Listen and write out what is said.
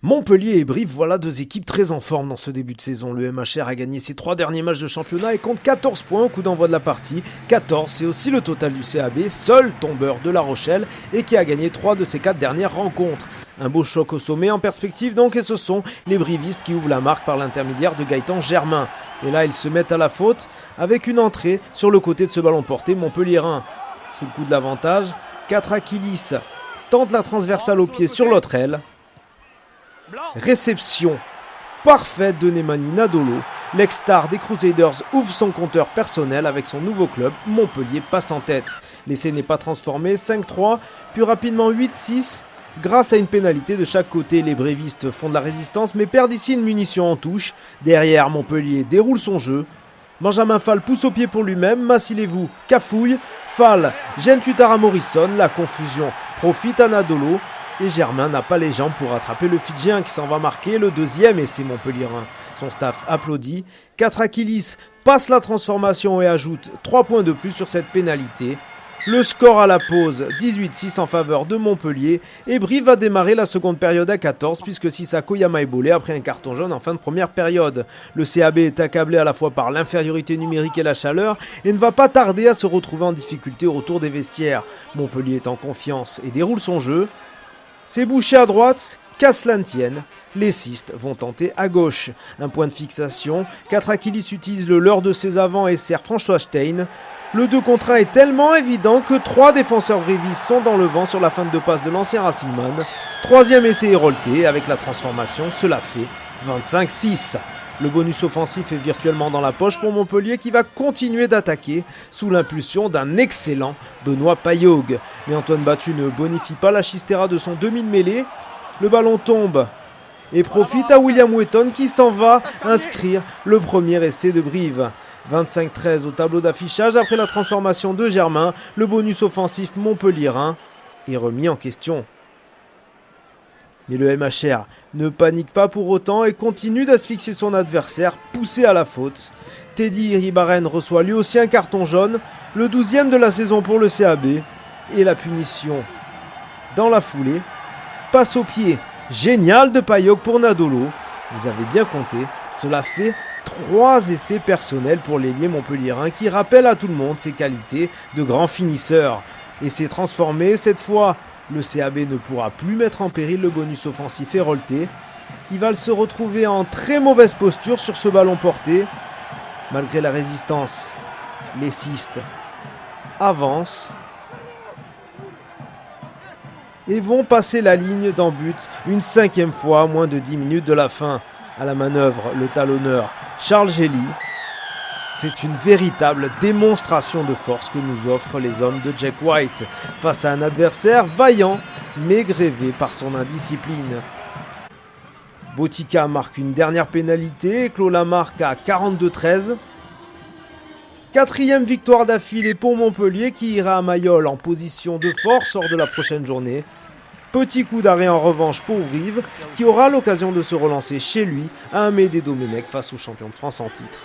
Montpellier et Brive, voilà deux équipes très en forme dans ce début de saison. Le MHR a gagné ses 3 derniers matchs de championnat et compte 14 points au coup d'envoi de la partie. 14, c'est aussi le total du CAB, seul tombeur de La Rochelle et qui a gagné 3 de ses 4 dernières rencontres. Un beau choc au sommet en perspective donc, et ce sont les brivistes qui ouvrent la marque par l'intermédiaire de Gaëtan Germain. Et là, ils se mettent à la faute avec une entrée sur le côté de ce ballon porté montpelliérain. Sous le coup de l'avantage, Katrakilis tente la transversale au pied sur l'autre aile. Réception parfaite de Nemanja Nadolo. L'ex-star des Crusaders ouvre son compteur personnel avec son nouveau club. Montpellier passe en tête. L'essai n'est pas transformé, 5-3, puis rapidement 8-6. Grâce à une pénalité de chaque côté, les brévistes font de la résistance mais perdent ici une munition en touche. Derrière, Montpellier déroule son jeu. Benjamin Fall pousse au pied pour lui-même, Massilevou cafouille. Fall gêne Tutara Morrison, la confusion profite à Nadolo. Et Germain n'a pas les jambes pour rattraper le Fidjien qui s'en va marquer le deuxième essai montpelliérain. Son staff applaudit. Katrakilis passe la transformation et ajoute 3 points de plus sur cette pénalité. Le score à la pause, 18-6 en faveur de Montpellier. Et Brive va démarrer la seconde période à 14 puisque Sissako Yama est bolé après un carton jaune en fin de première période. Le CAB est accablé à la fois par l'infériorité numérique et la chaleur et ne va pas tarder à se retrouver en difficulté au retour des vestiaires. Montpellier est en confiance et déroule son jeu. C'est bouché à droite, qu'à cela ne tienne, les cistes vont tenter à gauche. Un point de fixation, Katrakilis utilise le leurre de ses avants et sert François Stein. Le 2 contre 1 est tellement évident que 3 défenseurs brivistes sont dans le vent sur la fin de passe de l'ancien Racingman. Troisième essai Hérolté, avec la transformation, cela fait 25-6. Le bonus offensif est virtuellement dans la poche pour Montpellier qui va continuer d'attaquer sous l'impulsion d'un excellent Benoît Payaug. Mais Antoine Battu ne bonifie pas la chistera de son demi de mêlée. Le ballon tombe et profite à William Wetton qui s'en va inscrire le premier essai de Brive. 25-13 au tableau d'affichage après la transformation de Germain. Le bonus offensif montpelliérain est remis en question. Mais le MHR ne panique pas pour autant et continue d'asphyxier son adversaire, poussé à la faute. Teddy Iribaren reçoit lui aussi un carton jaune, le 12e de la saison pour le CAB. Et la punition dans la foulée. Passe au pied génial de Payaug pour Nadolo. Vous avez bien compté, cela fait 3 essais personnels pour l'ailier montpelliérain qui rappelle à tout le monde ses qualités de grand finisseur. Et s'est transformé cette fois. Le CAB ne pourra plus mettre en péril le bonus offensif Hérolté. Il va se retrouver en très mauvaise posture sur ce ballon porté. Malgré la résistance, les cistes avancent et vont passer la ligne d'en but une 5e fois à moins de 10 minutes de la fin. À la manœuvre, le talonneur Charles Gély. C'est une véritable démonstration de force que nous offrent les hommes de Jack White face à un adversaire vaillant mais grévé par son indiscipline. Botica marque une dernière pénalité et clôt la marque à 42-13. 4e victoire d'affilée pour Montpellier qui ira à Mayol en position de force lors de la prochaine journée. Petit coup d'arrêt en revanche pour Brive qui aura l'occasion de se relancer chez lui à Amédée Domenech face au champion de France en titre.